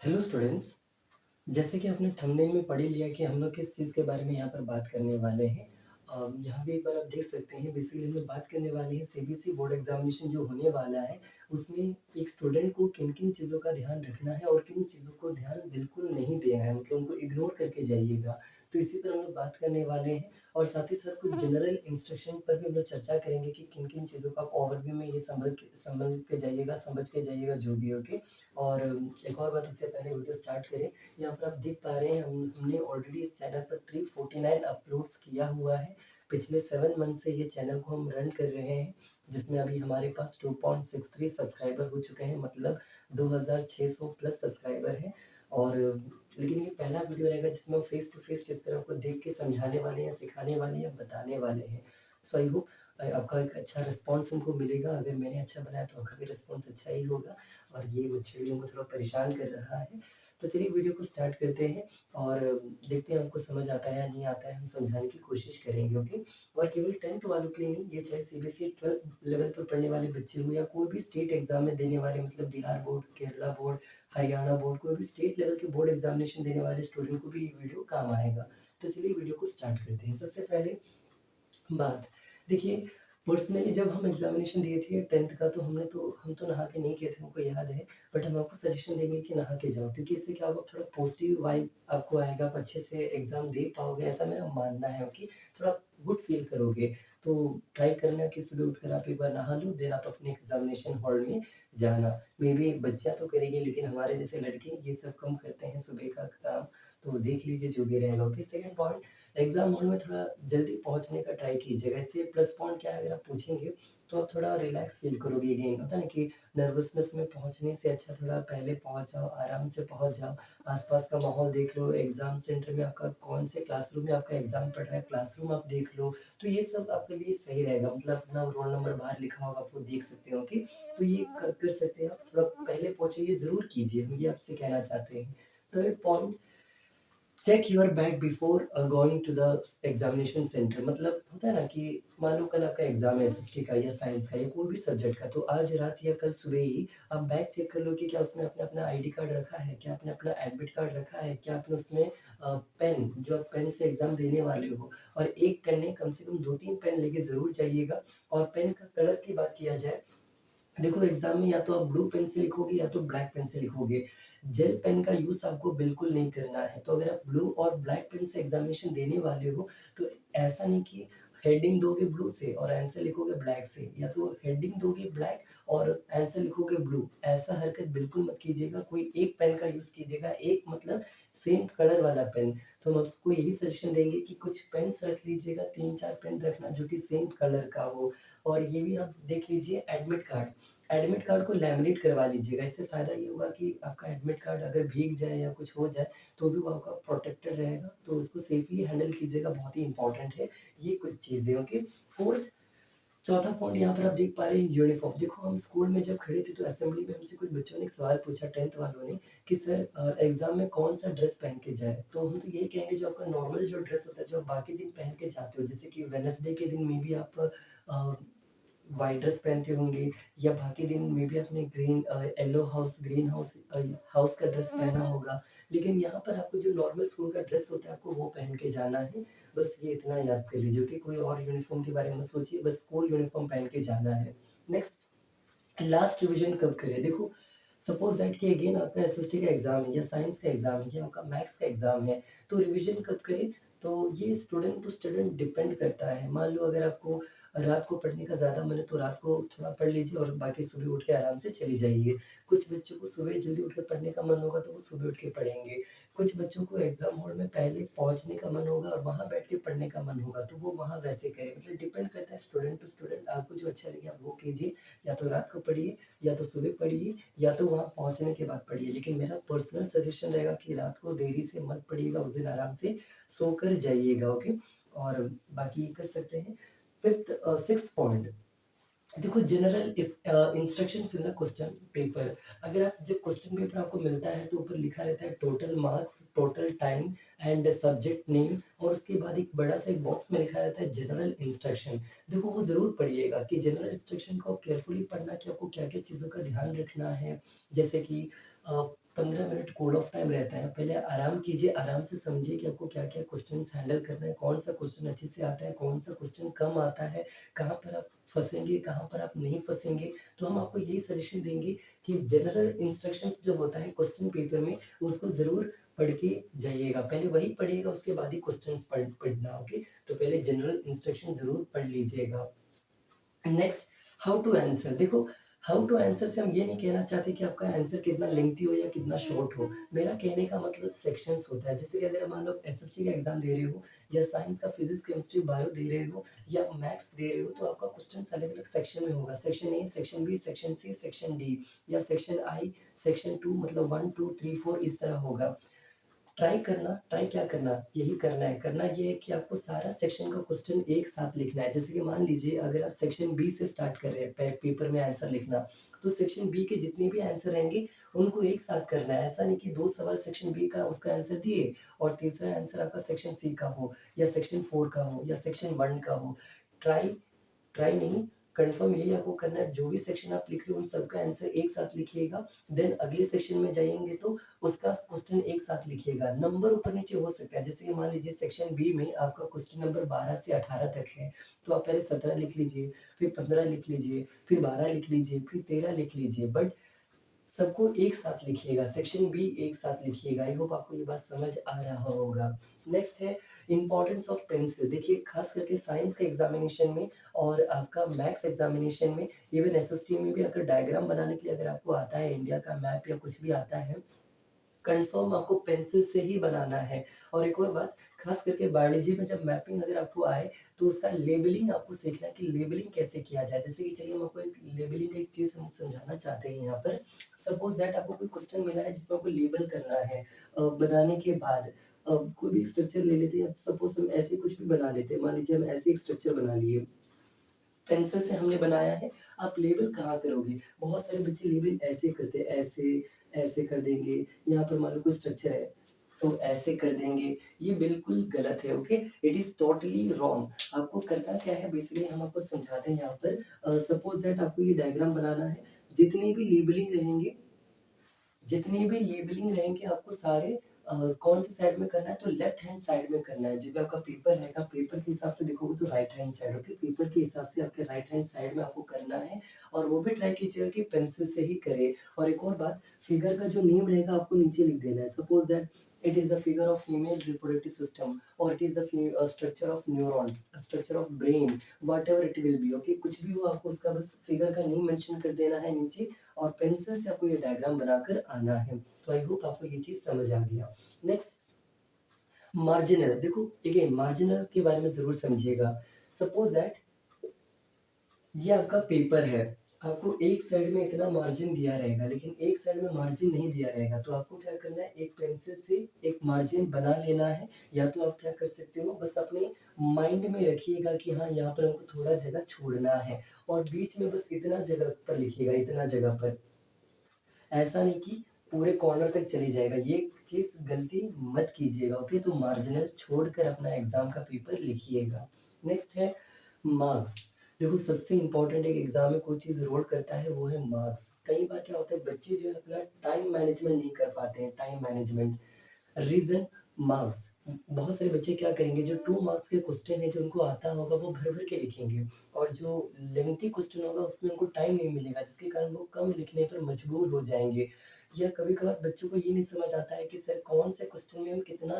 Hello students. जैसे कि आपने थंबनेल में पढ़ ही लिया कि हम लोग किस चीज़ के बारे में यहाँ पर बात करने वाले हैं। यहाँ भी एक बार आप देख सकते हैं, बेसिकली हम लोग बात करने वाले हैं सीबीएसई बोर्ड एग्जामिनेशन जो होने वाला है, उसमें एक स्टूडेंट को किन-किन चीज़ों का ध्यान रखना है और किन चीज़ों को ध्यान बिल्कुल नहीं देना है, मतलब उनको इग्नोर करके जाइएगा। तो इसी पर हम लोग बात करने वाले हैं और साथ ही साथ कुछ जनरल इंस्ट्रक्शन पर भी हम लोग चर्चा करेंगे कि किन-किन चीज़ों का आप ओवरव्यू में ये संभल के जाइएगा, समझ के जाइएगा जो भी हो, ओके। और एक और बात, उससे पहले वीडियो स्टार्ट करें, यहाँ पर आप देख पा रहे हैं हमने ऑलरेडी इस चैनल पर 349 अपलोड्स किया हुआ है। पिछले 7 मंथ से ये चैनल को हम रन कर रहे हैं, जिसमें अभी हमारे पास 2.63 सब्सक्राइबर हो चुके हैं, मतलब 2600 प्लस सब्सक्राइबर हैं। और लेकिन ये पहला वीडियो रहेगा जिसमें हम फेस टू फेस इस तरह को देख के समझाने वाले हैं, सिखाने वाले हैं, बताने वाले हैं। सो आई होप आपका एक अच्छा रिस्पॉन्स हमको मिलेगा। अगर मैंने अच्छा बनाया तो आपका भी रिस्पॉन्स अच्छा ही होगा। और ये मच्छलियों को थोड़ा परेशान कर रहा है। तो चलिए वीडियो को स्टार्ट करते हैं और देखते हैं हमको समझ आता है या नहीं आता है, हम समझाने की कोशिश करेंगे, ओके। और केवल 10th वालों के लिए नहीं, ये चाहे सीबीएसई 12th लेवल पर पढ़ने वाले बच्चे हो या कोई भी स्टेट एग्जाम में देने वाले, मतलब Bihar board, Kerala board, Haryana board, कोई भी स्टेट लेवल के बोर्ड एग्जामिनेशन देने वाले स्टूडेंट को भी ये वीडियो काम आएगा। तो चलिए वीडियो को स्टार्ट करते हैं। सबसे पहले बात देखिए, पर्सनली जब हम एग्जामिनेशन दिए थे 10th का, तो हम तो नहा के नहीं किए थे, हमको याद है। बट हम आपको सजेशन देंगे कि नहा के जाओ, क्योंकि इससे क्या होगा, थोड़ा पॉजिटिव वाइब आपको आएगा, आप अच्छे से एग्जाम दे पाओगे, ऐसा मेरा मानना है, कि थोड़ा गुड फील करोगे। तो ट्राई करना कि सुबह उठकर आप एक बार नहा लो, देन आप अपने एग्जामिनेशन हॉल में जाना। मे बी बच्चा तो करेंगे, लेकिन हमारे जैसे लड़के ये सब कम करते हैं सुबह का काम। तो देख लीजिए जो भी रहेगा, okay. Second point, exam hall में थोड़ा जल्दी पहुँचने का ट्राई कीजिएगा। इससे प्लस पॉइंट क्या है, अगर आप पूछेंगे तो आप थोड़ा रिलैक्स फ़ील करोगे। अगेन होता है ना कि नर्वसनेस में पहुँचने से अच्छा थोड़ा पहले पहुँच जाओ, आराम से पहुँच जाओ, आस-पास का माहौल देख लो, एग्ज़ाम सेंटर में आपका कौन से क्लासरूम में आपका एग्ज़ाम पढ़ रहा है, क्लासरूम आप देख लो। तो ये सब आपके लिए सही रहेगा, मतलब अपना रोल नंबर बाहर लिखा होगा, आप वो देख सकते हो, ओके। तो ये कर सकते हैं आप, थोड़ा पहले पहुँचे, ये ज़रूर कीजिए, हम ये आपसे कहना चाहते हैं। Third point, check your bag before going to the examination centre. मतलब होता है ना कि मान लो कल आपका एग्जाम है एसएसटी का या साइंस का या कोई भी सब्जेक्ट का, तो आज रात या कल सुबह ही आप बैग चेक कर लो कि क्या उसमें आपने अपना आईडी कार्ड रखा है, क्या आपने अपना एडमिट कार्ड रखा है, क्या आपने उसमें पेन, जो आप पेन से एग्जाम देने वाले हो, और एक पेन नहीं, कम से कम 2-3 पेन लेके जरूर जाइएगा। और पेन का कलर की बात किया जाए, देखो एग्जाम में या तो आप ब्लू पेन से लिखोगे या तो ब्लैक पेन से लिखोगे। जेल पेन का यूज़ आपको बिल्कुल नहीं करना है। तो अगर आप ब्लू और ब्लैक पेन से एग्जामिनेशन देने वाले हो, तो ऐसा नहीं कि हेडिंग दोगे ब्लू से और आंसर लिखोगे ब्लैक से, या तो हेडिंग दोगे ब्लैक और आंसर लिखोगे ब्लू। ऐसा हरकत बिल्कुल मत कीजिएगा। कोई एक पेन का यूज़ कीजिएगा, एक मतलब सेम कलर वाला पेन। तो हम आपको यही सजेशन देंगे कि कुछ पेन्स रख लीजिएगा, 3-4 पेन रखना जो कि सेम कलर का हो। और ये भी आप देख लीजिए, एडमिट कार्ड, एडमिट कार्ड को लैमिनेट करवा लीजिएगा। इससे फ़ायदा ये होगा कि आपका एडमिट कार्ड अगर भीग जाए या कुछ हो जाए, तो भी वो आपका प्रोटेक्टेड रहेगा। तो उसको सेफ़ली हैंडल कीजिएगा, बहुत ही इम्पोर्टेंट है ये कुछ चीज़ें, ओके। फोर्थ, चौथा पॉइंट यहाँ पर आप देख पा रहे हैं, यूनिफ़ॉर्म। देखो हम स्कूल में जब खड़े थे तो असेंबली में हमसे कुछ बच्चों ने एक सवाल पूछा, 10th वालों ने, कि सर एग्ज़ाम में कौन-सा ड्रेस पहन के जाए? तो हम तो यही कहेंगे, जो आपका नॉर्मल जो ड्रेस होता है, जो आप बाकी दिन पहन के जाते हो, जैसे कि वेडनेसडे के दिन में भी आप व्हाइट ड्रेस पहनते होंगे, या बाकी दिन में भी आपने yellow house, green house house का ड्रेस पहना होगा। लेकिन यहाँ पर आपको जो नॉर्मल स्कूल का ड्रेस होता है, आपको वो पहन के जाना है। बस ये इतना याद कर लीजिए कि कोई और यूनिफ़ॉर्म के बारे में मत सोचिए, बस स्कूल यूनिफ़ॉर्म पहन के जाना है। नेक्स्ट, लास्ट रिवीजन कब करें? देखो, सपोज दैट कि अगेन आपका एसएसटी का एग्जाम है या साइंस का एग्जाम है या आपका मैथ्स का एग्जाम है, तो रिवीजन कब करें? तो ये स्टूडेंट टू स्टूडेंट डिपेंड करता है। मान लो अगर आपको रात को पढ़ने का ज़्यादा मन है, तो रात को थोड़ा पढ़ लीजिए और बाकी सुबह उठ के आराम से चली जाइए। कुछ बच्चों को सुबह जल्दी उठ के पढ़ने का मन होगा, तो वो सुबह उठ के पढ़ेंगे। कुछ बच्चों को एग्जाम हॉल में पहले पहुंचने का मन होगा और वहां बैठ के पढ़ने का मन होगा, तो वो वहां वैसे करें। मतलब डिपेंड करता है स्टूडेंट टू स्टूडेंट, आपको जो अच्छा लगे आप वो कीजिए। या तो रात को पढ़िए, या तो सुबह पढ़िए, या तो वहाँ पहुँचने के बाद पढ़िए। लेकिन मेरा पर्सनल सजेशन रहेगा कि रात को देरी से मत पढ़िएगा, उस दिन आराम से सोकर जाइएगा, ओके। और बाकी कर सकते हैं। फिफ्थ, सिक्स्थ पॉइंट, देखो general instructions in the question paper. अगर आप जब क्वेश्चन पेपर आपको मिलता है, तो ऊपर लिखा रहता है total marks, total time and subject name, और उसके बाद एक बड़ा सा एक बॉक्स में लिखा रहता है जनरल इंस्ट्रक्शन। देखो वो ज़रूर पढ़िएगा कि जनरल इंस्ट्रक्शन को आप केयरफुली पढ़ना कि आपको क्या-क्या चीज़ों का ध्यान रखना है। जैसे कि 15 मिनट कोड ऑफ टाइम रहता है। पहले आराम कीजिए, आराम से समझिए कि आपको क्या-क्या क्वेश्चन्स हैंडल करना है, कौन-सा क्वेश्चन अच्छे से आता है, कौन-सा क्वेश्चन कम आता है, कहाँ पर आप फँसेंगे, कहाँ पर आप नहीं फँसेंगे। तो हम आपको यही सजेशन देंगे कि जनरल इंस्ट्रक्शंस जो होता है क्वेश्चन पेपर में, उसको ज़रूर पढ़ के जाइएगा। पहले वही पढ़िएगा, उसके बाद ही क्वेश्चन्स पढ़ना, ओके? तो पहले जनरल इंस्ट्रक्शन ज़रूर पढ़ लीजिएगा। Next, how to answer. देखो, हाउ टू आंसर से हम ये नहीं कहना चाहते कि आपका आंसर कितना लेंथी हो या कितना शॉर्ट हो। मेरा कहने का मतलब सेक्शंस होता है। जैसे कि अगर मान लो एसएसटी का एग्जाम दे रहे हो, या साइंस का फिजिक्स केमिस्ट्री बायो दे रहे हो, या मैथ्स दे रहे हो, तो आपका क्वेश्चन अलग अलग सेक्शन में होगा। Section A, section B, section C, section D, या सेक्शन आई, सेक्शन टू, मतलब 1 2 3 4 इस तरह होगा। ट्राई करना, ट्राई क्या करना, यही करना है। करना ये है कि आपको सारा सेक्शन का क्वेश्चन एक साथ लिखना है। जैसे कि मान लीजिए अगर आप सेक्शन बी से स्टार्ट कर रहे हैं पेपर में आंसर लिखना, तो सेक्शन बी के जितने भी आंसर रहेंगे उनको एक साथ करना है। ऐसा नहीं कि 2 सवाल सेक्शन बी का उसका आंसर दिए और तीसरा आंसर आपका सेक्शन सी का हो, या सेक्शन 4 का हो, या सेक्शन 1 का हो। ट्राई ट्राई नहीं, कंफर्म यही आपको करना है। जो भी सेक्शन आप लिख रहे हो उन सबका आंसर एक साथ लिखिएगा। देन अगले सेक्शन में जाएँगे तो उसका क्वेश्चन एक साथ लिखिएगा। नंबर ऊपर-नीचे हो सकता है। जैसे कि मान लीजिए सेक्शन बी में आपका क्वेश्चन नंबर 12 से 18 तक है, तो आप पहले 17 लिख लीजिए, फिर 15 लिख लीजिए, फिर 12 लिख लीजिए, फिर 13 लिख लीजिए। बट सबको एक साथ लिखिएगा, सेक्शन बी एक साथ लिखिएगा। आई होप आपको ये बात समझ आ रहा होगा। नेक्स्ट है इम्पोर्टेंस ऑफ पेंसिल। देखिए, खास करके साइंस के एग्जामिनेशन में और आपका मैथ्स एग्जामिनेशन में, इवन एसएसटी में भी अगर डायग्राम बनाने के लिए अगर आपको आता है, इंडिया का मैप या कुछ भी आता है, कंफर्म आपको पेंसिल से ही बनाना है। और एक और बात, खास करके बायोलॉजी में जब मैपिंग अगर आपको आए, तो उसका लेबलिंग आपको सीखना है कि लेबलिंग कैसे किया जाए। जैसे कि चलिए हम आपको एक लेबलिंग का एक चीज़ हम समझाना चाहते हैं यहाँ पर। सपोज़ दैट आपको कोई क्वेश्चन मिला है जिसमें आपको लेबल करना है, बनाने के बाद कोई भी स्ट्रक्चर ले लेते हैं। सपोज़ हम ऐसे कुछ भी बना लेते हैं। मान लीजिए हम ऐसे एक स्ट्रक्चर बना लिए। पेंसिल से हमने बनाया है, आप लेबल कहाँ करोगे? बहुत सारे बच्चे लेबल ऐसे करते हैं, ऐसे, ऐसे कर देंगे। यहाँ पर मान लो कोई स्ट्रक्चर है, तो ऐसे कर देंगे। ये बिल्कुल गलत है, okay? It is totally wrong. आपको करना क्या है, बेसिकली हम आपको समझाते हैं यहाँ पर। सपोज़ दैट आपको ये डायग्राम बनाना है, जितनी भी लेबलिंग रहेंगे, जितनी भी लेबलिंग रहेंगे आपको सारे कौन सी साइड में करना है, तो लेफ्ट हैंड साइड में करना है। जो भी आपका पेपर रहेगा, पेपर के हिसाब से देखोगे तो right hand side, okay? Paper के हिसाब से आपके राइट हैंड साइड में आपको करना है। और वो भी ट्राई कीजिएगा कि पेंसिल से ही करें। और एक और बात, फिगर का जो नेम रहेगा आपको नीचे लिख देना है। Suppose that it is the figure of female reproductive system, और it is the structure of neurons, structure of brain, whatever it will be, okay? कुछ भी हो, आपको उसका बस फिगर का नेम मेंशन कर देना है नीचे, और पेंसिल से आपको ये डायग्राम बनाकर आना है। तो आई होप आपको ये चीज़ समझ आ गया। Next, marginal. देखो, अगेन मार्जिनल के बारे में ज़रूर समझिएगा। सपोज़ दैट ये आपका पेपर है, आपको एक साइड में इतना मार्जिन दिया रहेगा, लेकिन एक साइड में मार्जिन नहीं दिया रहेगा, तो आपको क्या करना है, एक पेंसिल से एक मार्जिन बना लेना है। या तो आप क्या कर सकते हो, बस अपने माइंड में रखिएगा कि हाँ, यहाँ पर हमको थोड़ा जगह छोड़ना है, और बीच में बस इतना जगह पर लिखिएगा, इतना जगह पर। ऐसा नहीं कि पूरे कॉर्नर तक चली जाएगा, ये चीज़ गलती मत कीजिएगा, ओके? तो मार्जिनल छोड़कर अपना एग्ज़ाम का पेपर लिखिएगा। नेक्स्ट है मार्क्स। देखो, सबसे इम्पोर्टेंट एक एग्ज़ाम में कोई चीज़ रोल करता है, वो है मार्क्स। कई बार क्या होता है, बच्चे जो है अपना टाइम मैनेजमेंट नहीं कर पाते हैं, टाइम मैनेजमेंट। Reason, marks. बहुत सारे बच्चे क्या करेंगे, जो 2 मार्क्स के क्वेश्चन है जो उनको आता होगा वो भर-भर के लिखेंगे, और जो लेंथी क्वेश्चन होगा उसमें उनको टाइम नहीं मिलेगा, जिसके कारण वो कम लिखने पर मजबूर हो जाएँगे। या कभी-कभार बच्चों को ये नहीं समझ आता है कि सर कौन से क्वेश्चन में हम कितना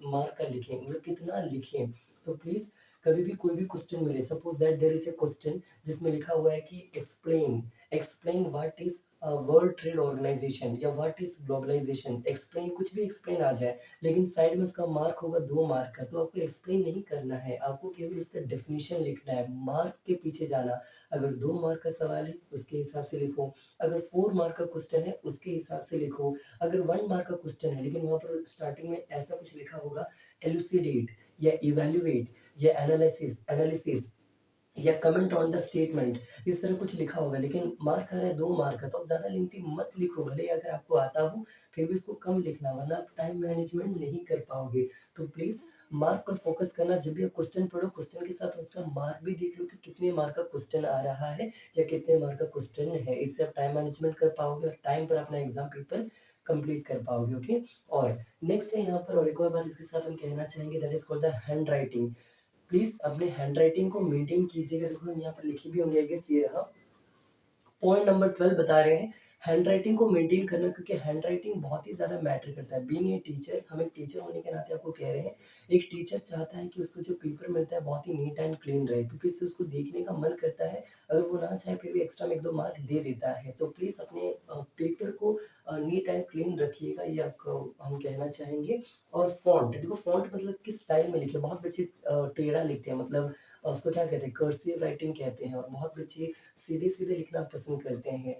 मार्क का लिखें, मतलब कितना लिखें। तो प्लीज़, कभी भी कोई भी क्वेश्चन मिले, suppose that there is a question जिसमें लिखा हुआ है कि explain, explain what is World Trade Organisation, या व्हाट इज़ ग्लोबलाइज़ेशन, एक्सप्लेन, कुछ भी एक्सप्लेन आ जाए, लेकिन साइड में उसका मार्क होगा 2 मार्क का, तो आपको एक्सप्लेन नहीं करना है, आपको केवल उसका डेफिनिशन लिखना है, मार्क के पीछे जाना। अगर 2 मार्क का सवाल है, उसके हिसाब से लिखो, अगर 4 मार्क का क्वेश्चन है, उसके हिसाब से लिखो, अगर 1 मार्क का क्वेश्चन है, लेकिन वहाँ पर स्टार्टिंग में ऐसा कुछ लिखा होगा, एलुसिडेट, या इवैल्यूएट, या एनालिसिस एनालिसिस, या कमेंट ऑन द स्टेटमेंट, इस तरह कुछ लिखा होगा, लेकिन मार्क आ रहा है 2 मार्क का, तो आप ज़्यादा लेंथी मत लिखो। भले ही अगर आपको आता हो, फिर भी इसको कम लिखना, वरना आप टाइम मैनेजमेंट नहीं कर पाओगे। तो प्लीज़ मार्क पर फोकस करना, जब भी आप क्वेश्चन पढ़ो, क्वेश्चन के साथ उसका मार्क भी देख लो कि कितने मार्क का क्वेश्चन आ रहा है या कितने मार्क का क्वेश्चन है। इससे आप टाइम मैनेजमेंट कर पाओगे और टाइम पर अपना एग्जाम पेपर कंप्लीट कर पाओगे। ओके। और नेक्स्ट है यहाँ पर, और एक और बात इसके साथ हम कहना चाहेंगे, that is called the hand writing. Please अपने हैंड राइटिंग को मेंटेन कीजिएगा। देखो हम यहाँ पर लिखी भी होंगे, आई गेस ये रहा। पॉइंट नंबर 12 बता रहे हैं हैंड राइटिंग को मेंटेन करना, क्योंकि हैंड राइटिंग बहुत ही ज़्यादा मैटर करता है। बीइंग ए टीचर, हम एक टीचर होने के नाते आपको कह रहे हैं, एक टीचर चाहता है कि उसको जो पेपर मिलता है बहुत ही नीट एंड क्लीन रहे, क्योंकि इससे उसको देखने का मन करता है। अगर वो ना चाहे फिर भी एक्स्ट्रा में 1-2 मार्क दे देता है। तो प्लीज़ अपने पेपर को नीट एंड क्लीन रखिएगा, ये आपको हम कहना चाहेंगे। और फ़ॉन्ट, देखो फ़ॉन्ट मतलब किस स्टाइल में लिखे। बहुत बच्चे टेढ़ा लिखते हैं, मतलब उसको क्या कहते हैं, कर्सिव राइटिंग कहते हैं, और बहुत बच्चे सीधे-सीधे लिखना पसंद करते हैं।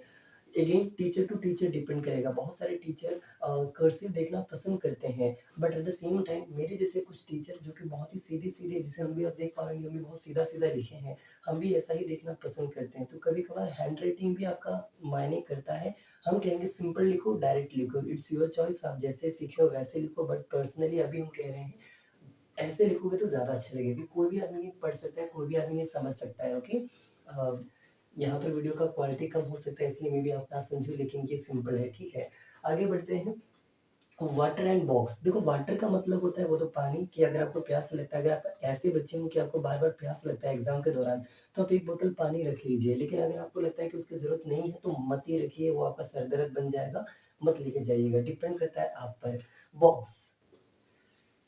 Again teacher to teacher depend करेगा। बहुत सारे टीचर कर्सिव देखना पसंद करते हैं, but at the same time मेरे जैसे कुछ टीचर जो कि बहुत ही सीधे-सीधे, जैसे हम भी आप देख पा रहे हैं, हम भी बहुत सीधा-सीधा लिखे हैं, हम भी ऐसा ही देखना पसंद करते हैं। तो कभी-कभार हैंड राइटिंग भी आपका मायने करता है। हम कहेंगे सिंपल लिखो, डायरेक्ट लिखो, इट्स योर चॉइस, आप जैसे सीखे हो वैसे लिखो, बट पर्सनली अभी हम कह रहे हैं ऐसे लिखोगे तो ज़्यादा अच्छा लगेगा, कि कोई भी आदमी ये पढ़ सकता है, कोई भी आदमी ये समझ सकता है। ओके। यहाँ पर वीडियो का क्वालिटी कम हो सकता है, इसलिए मे बी आप ना समझो, लेकिन ये सिंपल है, ठीक है। आगे बढ़ते हैं। वाटर एंड बॉक्स, देखो वाटर का मतलब होता है वो तो पानी, कि अगर आपको प्यास लगता है, अगर आप ऐसे बच्चे हो कि आपको बार बार प्यास लगता है एग्जाम के दौरान, तो आप एक बोतल पानी रख लीजिए। लेकिन अगर आपको लगता है कि उसकी जरूरत नहीं है तो मत ही रखिए, वो आपका सर दर्द बन जाएगा, मत लेके जाइएगा, डिपेंड करता है आप पर। बॉक्स,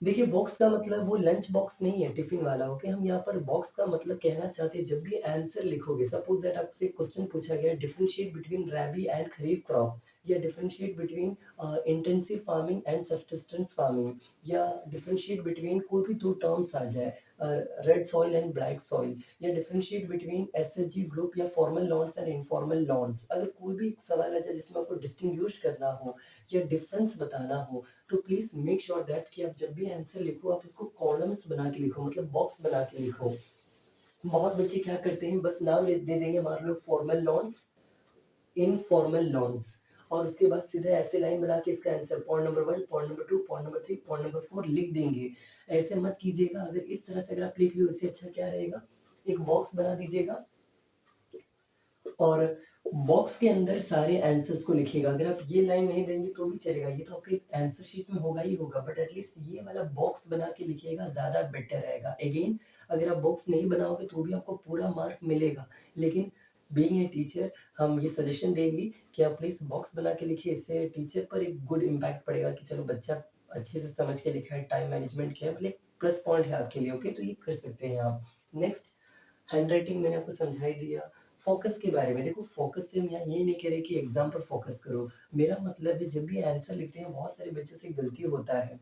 देखिए बॉक्स का मतलब वो लंच बॉक्स नहीं है टिफिन वाला। ओके, हम यहाँ पर बॉक्स का मतलब कहना चाहते हैं, जब भी आंसर लिखोगे, सपोज दैट आपसे क्वेश्चन पूछा गया differentiate between rabi and kharif crop, या differentiate between intensive farming and subsistence farming, या डिफरेंशिएट बिटवीन कोई भी दो टर्म्स आ जाए, red soil and black soil, या डिफरेंशिएट बिटवीन एसएचजी ग्रुप या formal loans and informal loans, अगर कोई भी एक सवाल आ जाए जिसमें आपको डिस्टिंग्विश करना हो या डिफरेंस बताना हो, तो प्लीज मेक श्योर दैट कि आप जब भी आंसर लिखो आप उसको कॉलम्स बना के लिखो, मतलब बॉक्स बना के लिखो। बहुत बच्चे क्या करते हैं, बस नाम दे देंगे, मान लो फॉर्मल लॉन्स, इनफॉर्मल लॉन्स, और उसके बाद सीधा ऐसे लाइन बना के इसका answer point number 1, point number 2, point number 3, point number 4 लिख देंगे। ऐसे मत कीजिएगा। अगर इस तरह से अगर आप लिख लो, इससे अच्छा क्या रहेगा, एक बॉक्स बना दीजिएगा और बॉक्स के अंदर सारे आंसर्स को लिखिएगा। अगर आप ये लाइन नहीं देंगे तो भी चलेगा, ये तो आपके आंसर शीट में होगा ही होगा, बट एटलीस्ट ये वाला बॉक्स बना के लिखिएगा, ज़्यादा बेटर रहेगा। अगेन, अगर आप बॉक्स नहीं बनाओगे तो भी आपको पूरा मार्क मिलेगा, लेकिन बीइंग ए टीचर हम ये सजेशन देंगे कि आप प्लीज़ बॉक्स बना के लिखिए। इससे टीचर पर एक गुड इम्पैक्ट पड़ेगा कि चलो बच्चा अच्छे से समझ के लिखा है, टाइम मैनेजमेंट किया है, मतलब एक प्लस पॉइंट है आपके लिए। ओके, तो ये कर सकते हैं आप। नेक्स्ट, हैंडराइटिंग मैंने आपको समझा ही दिया। फ़ोकस के बारे में, देखो फ़ोकस से हम यहाँ ये नहीं कह रहे कि एग्ज़ाम पर फ़ोकस करो। मेरा मतलब है जब भी आंसर लिखते हैं बहुत सारे बच्चों से गलती होता है।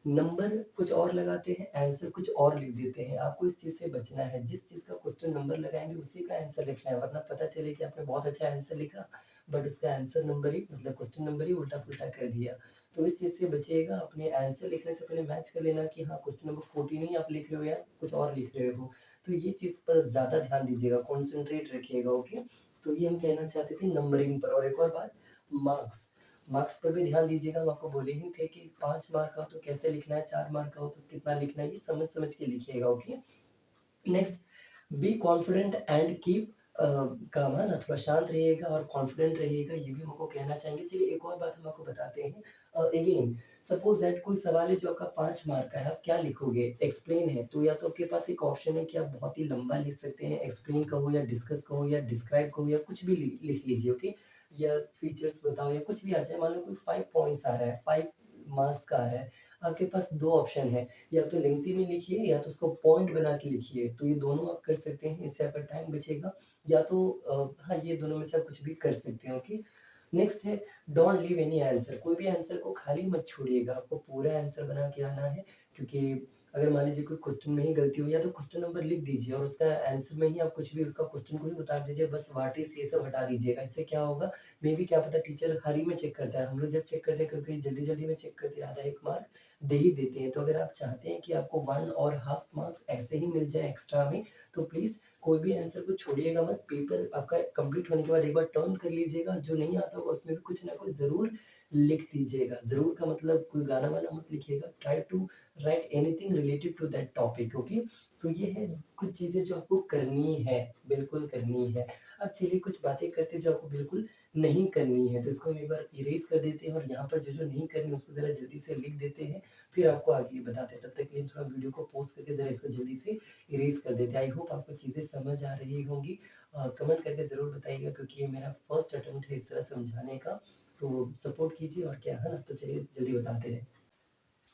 नंबर कुछ और लगाते हैं, आंसर कुछ और लिख देते हैं। आपको इस चीज़ से बचना है। जिस चीज़ का क्वेश्चन नंबर लगाएँगे उसी का आंसर लिखना है, वरना पता चले कि आपने बहुत अच्छा आंसर लिखा, बट उसका आंसर नंबर ही, मतलब क्वेश्चन नंबर ही उल्टा-पुल्टा कर दिया। तो इस चीज़ से बचिएगा। अपने आंसर लिखने से पहले मैच कर लेना कि हाँ, क्वेश्चन नंबर 14 ही आप लिख रहे हो या कुछ और लिख रहे हो। तो ये चीज़ पर ज़्यादा ध्यान दीजिएगा, कॉन्संट्रेट रखिएगा। ओके? तो ये हम कहना चाहते थे नंबरिंग पर। और एक और बात, मार्क्स। मार्क्स पर भी ध्यान दीजिएगा। हम आपको बोले ही थे कि 5 मार्क का हो तो कैसे लिखना है, 4 मार्क का हो तो कितना लिखना है, ये समझ-समझ के लिखिएगा। Okay? Next, be confident and keep calm, है ना, थोड़ा शांत रहिएगा और कॉन्फिडेंट रहिएगा, ये भी हम आपको कहना चाहेंगे। चलिए एक और बात हम आपको बताते हैं। अगेन, सपोज दैट कोई सवाल है जो आपका 5 मार्क का है, आप क्या लिखोगे? एक्सप्लेन है, तो या तो आपके पास एक ऑप्शन है कि आप बहुत ही लंबा लिख सकते हैं, एक्सप्लेन कहो या डिस्कस कहो या डिस्क्राइब कहो या कुछ भी लिख लीजिए। ओके? या फीचर्स बताओ या कुछ भी आ जाए। मान लो कोई 5 पॉइंट्स आ रहा है, 5 मार्क्स का आ रहा है, आपके पास 2 ऑप्शन है, या तो लेंथी में लिखिए या तो उसको पॉइंट बना के लिखिए। तो ये दोनों आप कर सकते हैं, इससे आपका टाइम बचेगा। या तो हाँ, ये दोनों में से आप कुछ भी कर सकते हैं। ओके। नेक्स्ट है, डोंट लीव एनी आंसर, कोई भी आंसर को खाली मत छोड़िएगा, आपको पूरा आंसर बना के आना है। क्योंकि अगर मान लीजिए कोई क्वेश्चन में ही गलती हो, या तो क्वेश्चन नंबर लिख दीजिए और उसका आंसर में ही आप कुछ भी उसका क्वेश्चन को ही बता दीजिए, बस व्हाट इज ये सब हटा दीजिएगा। इससे क्या होगा, मे बी क्या पता टीचर हरी में चेक करता है, हम लोग जब चेक करते हैं कभी जल्दी जल्दी में चेक करते हैं, आधा 1 मार्क दे ही देते हैं। तो अगर आप चाहते हैं कि आपको 1 और हाफ मार्क्स ऐसे ही मिल जाए एक्स्ट्रा में, तो प्लीज़ कोई भी आंसर को छोड़िएगा मत, पेपर आपका कंप्लीट होने के बाद एक बार टर्न कर लीजिएगा, जो नहीं आता होगा उसमें भी कुछ ना कुछ ज़रूर लिख दीजिएगा। ज़रूर का मतलब कोई गाना-वाना मत लिखिएगा, try to write anything related to that topic, okay? तो ये है कुछ चीज़ें जो आपको करनी है, बिल्कुल करनी है। अब चलिए कुछ बातें करते हैं जो आपको बिल्कुल नहीं करनी है, तो इसको हम एक बार इरेज़ कर देते हैं और यहाँ पर जो-जो नहीं करनी है उसको ज़रा जल्दी से लिख देते हैं, फिर आपको आगे बताते हैं। तब तक के लिए थोड़ा वीडियो को पॉज़ करके ज़रा इसको जल्दी से इरेज़ कर देते हैं। आई होप आपको चीज़ें समझ आ रही होंगी। कमेंट करके ज़रूर बताइएगा क्योंकि ये मेरा फर्स्ट अटेम्प्ट है इस तरह समझाने का, तो सपोर्ट कीजिए और क्या है ना, तो चलिए जल्दी बताते हैं।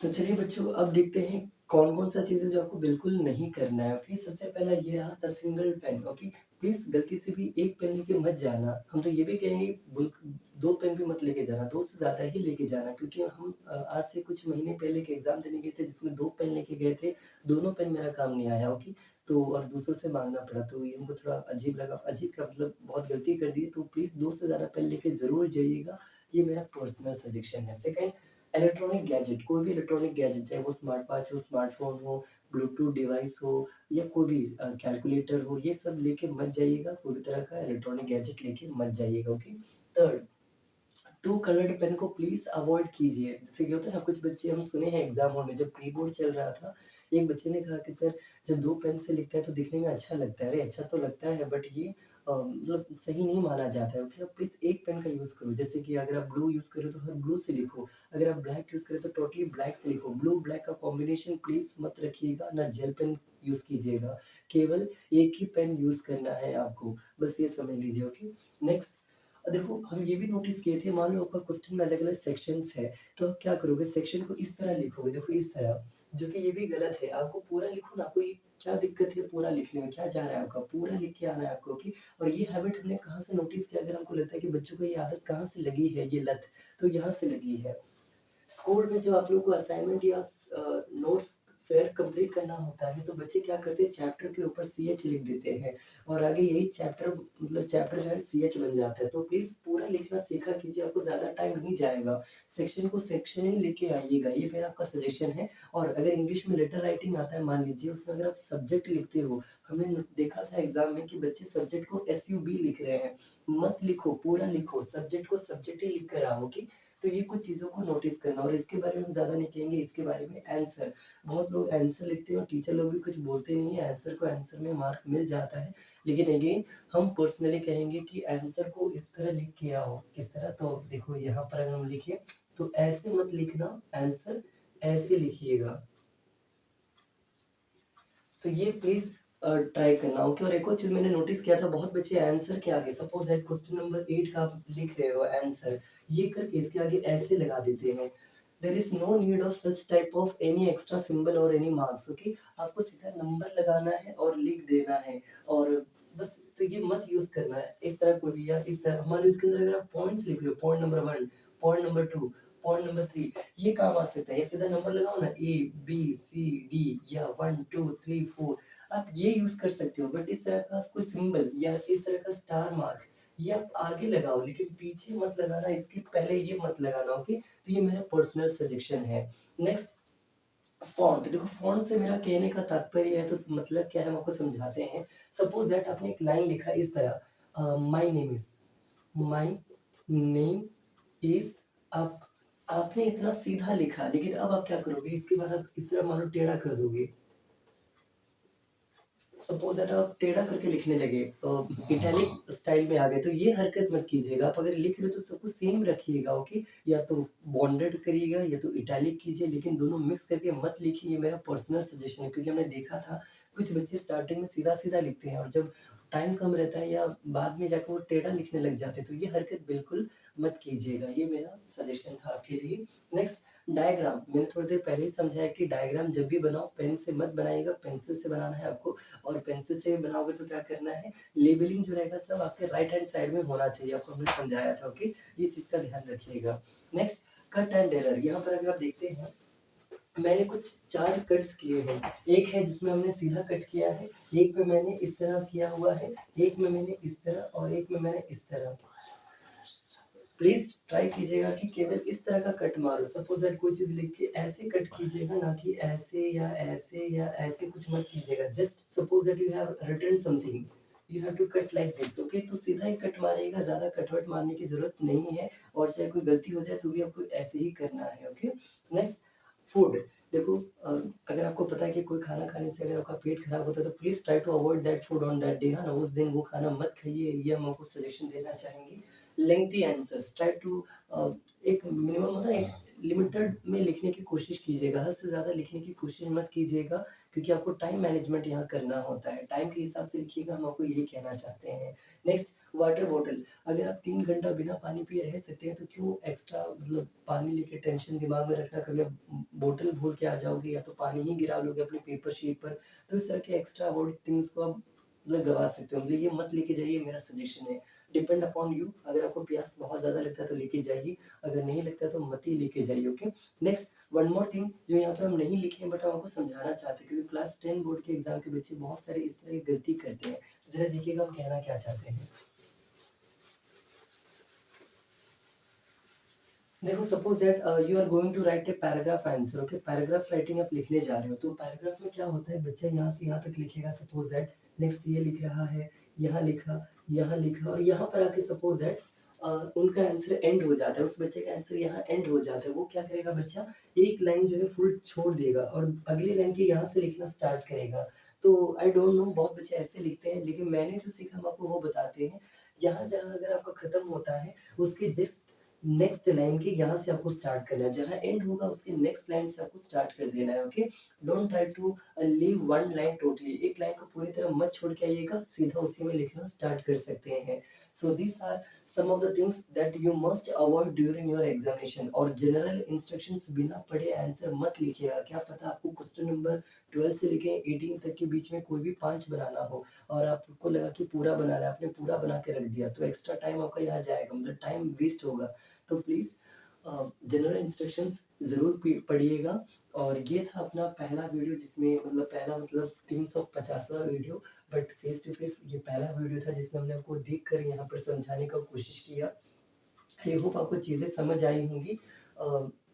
तो चलिए बच्चों अब देखते हैं कौन-कौन सा चीज़ है जो आपको बिल्कुल नहीं करना है, ओके? सबसे पहला ये रहा the single pen, okay? Please गलती से भी 1 पेन लेके मत जाना। हम तो ये भी कहेंगे बुल 2 पेन भी मत लेके जाना, 2 से ज़्यादा ही लेके जाना क्योंकि हम आज से कुछ महीने पहले एक एग्ज़ाम देने गए थे जिसमें 2 पेन लेके गए थे, दोनों पेन मेरा काम नहीं आया, ओके? तो अब दूसरों से माँगना पड़ा तो ये हमको थोड़ा अजीब लगा, अजीब क्या मतलब बहुत गलती कर दी, तो प्लीज़ 2 से ज़्यादा पेन लेके ज़रूर जाइएगा, ये मेरा पर्सनल सजेशन है। सेकंड इलेक्ट्रॉनिक गैजेट, कोई भी इलेक्ट्रॉनिक गैजेट चाहे वो स्मार्ट वॉच हो, स्मार्टफ़ोन हो, ब्लूटूथ डिवाइस हो या कोई भी कैलकुलेटर हो, ये सब लेके मत जाइएगा, कोई भी तरह का इलेक्ट्रॉनिक गैजेट लेके मत जाइएगा, okay? Third, two coloured pen को प्लीज़ अवॉइड कीजिए। जैसे कि होता है ना कुछ बच्चे हम सुने हैं एग्ज़ाम हॉल में जब प्री बोर्ड चल रहा था, एक बच्चे ने कहा कि सर जब 2 पेन से लिखता है तो दिखने में अच्छा लगता है। अरे अच्छा तो लगता है बट ये मतलब सही नहीं माना जाता है, ओके? आप प्लीज़ एक पेन का यूज़ करो। जैसे कि अगर आप ब्लू यूज़ कर रहे हो तो हर ब्लू से लिखो। अगर आप ब्लैक यूज़ कर रहे हो तो टोटली ब्लैक से लिखो। ब्लू ब्लैक का कॉम्बिनेशन प्लीज़ मत रखिएगा, ना जेल पेन यूज़ कीजिएगा। केवल एक ही पेन यूज़ करना है आपको। बस ये समझ लीजिए, ओके? नेक्स्ट देखो हम ये भी नोटिस किए थे मान लो आपका क्वेश्चन में अलग-अलग सेक्शंस है, तो आप क्या करोगे सेक्शन को इस तरह लिखोगे देखो इस तरह, जो कि ये भी गलत है। आपको पूरा लिखो ना, कोई क्या दिक्कत है पूरा लिखने में, क्या जा रहा है आपका? पूरा लिख के आना है आपको, ओके? और ये हैबिट हमने कहाँ से नोटिस किया अगर हमको लगता है कि बच्चों को ये आदत कहाँ से लगी है, ये लत, तो यहाँ से लगी है। स्कूल में जब आप लोगों को असाइनमेंट या नोट्स फेयर कंप्लीट करना होता है तो बच्चे क्या करते हैं चैप्टर के ऊपर सीएच लिख देते हैं और आगे यही चैप्टर मतलब चैप्टर जो है सीएच बन जाता है। तो प्लीज़ पूरा लिखना सीखा कीजिए, आपको ज़्यादा टाइम नहीं जाएगा। सेक्शन को सेक्शन ही लेके आइएगा, ये मेरा आपका सजेशन है। और अगर इंग्लिश में लेटर राइटिंग आता है मान लीजिए उसमें अगर आप सब्जेक्ट लिखते हो, हमने देखा था एग्ज़ाम में कि बच्चे सब्जेक्ट को एसयूबी लिख रहे हैं। मत लिखो, पूरा लिखो, सब्जेक्ट को सब्जेक्ट ही लिख कर आओ, ओके? तो ये कुछ चीज़ों को नोटिस करना और इसके बारे में हम ज़्यादा नहीं कहेंगे, इसके बारे में आंसर। बहुत लोग आंसर लिखते हैं और टीचर लोग भी कुछ बोलते नहीं है, आंसर को आंसर में मार्क मिल जाता है। लेकिन अगेन हम पर्सनली कहेंगे कि आंसर को इस तरह लिख के आओ, किस तरह तो देखो यहाँ पर अगर हम लिखें तो ऐसे मत लिखना, आंसर ऐसे लिखिएगा। तो ये प्लीज़ ट्राई करना, ओके? और एक और चीज़ मैंने नोटिस किया था बहुत बच्चे आंसर के आगे सपोज़ दैट क्वेश्चन नंबर 8 का आप लिख रहे हो आंसर, ये करके इसके आगे ऐसे लगा देते हैं। There is no need of such type of any extra symbol और एनी मार्क्स, ओके? आपको सीधा नंबर लगाना है और लिख देना है और बस तो ये मत यूज़ करना है इस तरह कोई भी या इस तरह मान लो इसके अंदर अगर आप पॉइंट्स लिख रहे हो point number 1, point number 2, point number 3 ये काम आ सकता है, ये सीधा नंबर लगाओ ना ए, बी, सी, डी या 1, 2, 3, 4 आप ये यूज़ कर सकते हो बट इस तरह का कोई सिंबल या इस तरह का स्टार मार्क ये आप आगे लगाओ लेकिन पीछे मत लगाना, इसके पहले ये मत लगाना, ओके? तो ये मेरा पर्सनल सजेशन है। नेक्स्ट फ़ॉन्ट देखो फ़ॉन्ट से मेरा कहने का तात्पर्य है तो मतलब क्या है हम आपको समझाते हैं। सपोज़ दैट आपने एक लाइन लिखा इस तरह माय नेम इज़ आप आपने इतना सीधा लिखा लेकिन अब आप क्या करोगे इसके बाद आप इस तरह मानो टेढ़ा कर दोगे। सपोज़ दैट आप टेढ़ा करके लिखने लगे इटैलिक स्टाइल में आ गए तो ये हरकत मत कीजिएगा। आप अगर लिख रहे हो तो सब कुछ सेम रखिएगा, ओके? या तो बॉन्डेड करिएगा या तो इटैलिक कीजिए लेकिन दोनों मिक्स करके मत लिखिए, ये मेरा पर्सनल सजेशन है क्योंकि हमने देखा था कुछ बच्चे स्टार्टिंग में सीधा-सीधा लिखते हैं और जब टाइम कम रहता है या बाद में जाके वो टेढ़ा लिखने लग जाते हैं, तो ये हरकत बिल्कुल मत कीजिएगा। ये मेरा सजेशन था आपके लिए। नेक्स्ट डायग्राम मैंने थोड़ी देर पहले ही समझाया कि डायग्राम जब भी बनाओ पेन से मत बनाइएगा, पेंसिल से बनाना है आपको। और पेंसिल से बनाओगे तो क्या करना है, लेबलिंग जो रहेगा सब आपके राइट हैंड साइड में होना चाहिए, आपको हमने समझाया था, ओके? ये चीज़ का ध्यान रखिएगा। नेक्स्ट कट एंड एरर, यहाँ पर अगर आप देखते हैं मैंने कुछ 4 कट्स किए हैं। एक है जिसमें हमने सीधा कट किया है, एक में मैंने इस तरह किया हुआ है, एक में मैंने इस तरह और एक में मैंने इस तरह। प्लीज़ ट्राई कीजिएगा कि केवल इस तरह का कट मारो। सपोज़ दैट कोई चीज़ लिख के ऐसे कट कीजिएगा, ना कि ऐसे या ऐसे या ऐसे कुछ मत कीजिएगा। Just suppose that you have written something, you have to cut like this, okay? तो सीधा ही कट मारिएगा, ज़्यादा कट-वट मारने की ज़रूरत नहीं है, और चाहे कोई गलती हो जाए तो भी आपको ऐसे ही करना है, ओके? Next, food. देखो, अगर आपको पता है कि कोई खाना खाने से अगर आपका पेट खराब होता है, तो please try to avoid that food on that day, है ना? उस दिन वो खाना मत खाइए, ये हम आपको सजेशन देना चाहेंगे। लेंथी आंसर्स, ट्राई टू एक मिनिमम होता है, एक लिमिटेड में लिखने की कोशिश कीजिएगा, हद से ज़्यादा लिखने की कोशिश मत कीजिएगा, क्योंकि आपको टाइम मैनेजमेंट यहाँ करना होता है। टाइम के हिसाब से लिखिएगा, हम आपको यही कहना चाहते हैं। Next, water bottle. अगर आप 3 घंटा बिना पानी पिए रह सकते हैं, तो क्यों एक्स्ट्रा मतलब पानी लेके टेंशन दिमाग में रखना, कभी आप बॉटल भूल के आ जाओगे या तो पानी ही गिरा लोगे अपने पेपर शीट पर, तो इस तरह के एक्स्ट्रा अवॉइड थिंग्स को आप मतलब गँवा सकते हो। मतलब ये मत लेके जाइए, मेरा सजेशन है। डिपेंड अपॉन यू, अगर आपको प्यास बहुत ज़्यादा लगता है तो लेके जाइए, अगर नहीं लगता है तो मत ही लेके जाइए, okay? Next, one more thing जो यहाँ पर हम नहीं लिखे हैं बट हम आपको समझाना चाहते हैं, क्योंकि क्लास 10 बोर्ड के एग्ज़ाम के बच्चे बहुत सारे इस तरह की गलती करते हैं। ज़रा देखिएगा हम कहना क्या चाहते हैं। देखो, suppose that you are going to write a paragraph answer, okay? Paragraph writing आप लिखने जा रहे हो, तो पैराग्राफ में क्या होता है, बच्चा यहाँ से यहाँ तक लिखेगा, सपोज़ दैट नेक्स्ट ये लिख रहा है, यहाँ लिखा और यहाँ पर आके सपोज़ दैट उनका आंसर एंड हो जाता है, उस बच्चे का आंसर यहाँ एंड हो जाता है। वो क्या करेगा बच्चा, एक लाइन जो है फुल छोड़ देगा और अगली लाइन के यहाँ से लिखना स्टार्ट करेगा। तो आई डोंट नो, बहुत बच्चे ऐसे लिखते हैं, लेकिन मैंने जो सीखा हम आपको वो बताते हैं। यहाँ जहाँ अगर आपका खत्म होता है, उसके जस्ट नेक्स्ट लाइन के यहाँ से आपको स्टार्ट करना है, जहाँ एंड होगा उसके नेक्स्ट लाइन से आपको स्टार्ट कर देना है, okay? Don't try to leave one line totally, एक लाइन को पूरी तरह मत छोड़ के आइएगा, सीधा उसी में लिखना स्टार्ट कर सकते हैं। So these are some of the things that you must avoid during your examination. और जनरल इंस्ट्रक्शंस बिना पढ़े आंसर मत लिखिएगा, क्या पता आपको क्वेश्चन नंबर 12 से लेके 18 तक के बीच में कोई भी 5 बनाना हो और आपको लगा कि पूरा बनाना है, आपने पूरा बना के रख दिया, तो एक्स्ट्रा टाइम आपका यहाँ जाएगा, मतलब टाइम वेस्ट होगा। तो प्लीज़ जनरल इंस्ट्रक्शंस ज़रूर पढ़िएगा। और ये था अपना पहला वीडियो, जिसमें मतलब पहला मतलब 350वां video, but face to face ये पहला वीडियो था जिसमें हमने आपको देख कर यहाँ पर समझाने का कोशिश किया। आई होप आपको चीज़ें समझ आई होंगी। अ,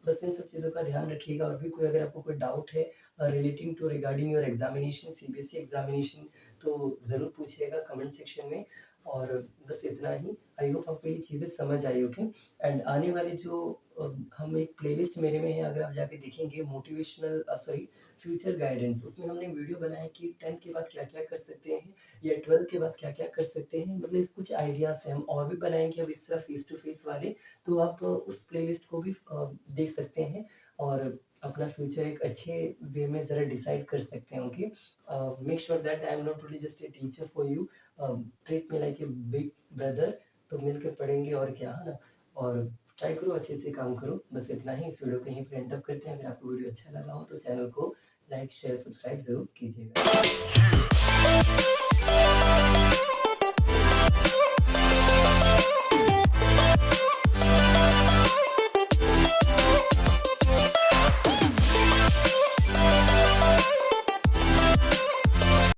बस इन सब चीज़ों का ध्यान रखिएगा, और भी कोई अगर आपको कोई डाउट है relating to regarding your examination, CBSE examination, तो ज़रूर पूछिएगा कमेंट सेक्शन में। और बस इतना ही। आई होप आपको ये चीज़ें समझ आई, ओके? एंड आने वाले जो हम एक प्लेलिस्ट मेरे में है, अगर आप जाके देखेंगे, मोटिवेशनल सॉरी फ्यूचर गाइडेंस, उसमें हमने वीडियो बनाया कि 10th के बाद क्या-क्या कर सकते हैं या 12th के बाद क्या-क्या कर सकते हैं, मतलब कुछ आइडियाज़ हैं। हम और भी बनाएँगे अब इस तरह फेस टू फेस वाले, तो आप उस प्लेलिस्ट को भी देख सकते हैं और अपना फ्यूचर एक अच्छे वे में ज़रा डिसाइड कर सकते हैं, okay? Make sure that I am not only just a teacher for you, treat me like a big brother. तो मिलके पढ़ेंगे और क्या, है ना? और ट्राई करो, अच्छे से काम करो। बस इतना ही, इस वीडियो को यहीं पे एंड अप करते हैं। अगर आपको वीडियो अच्छा लगा हो तो चैनल को लाइक, शेयर, सब्सक्राइब ज़रूर कीजिएगा।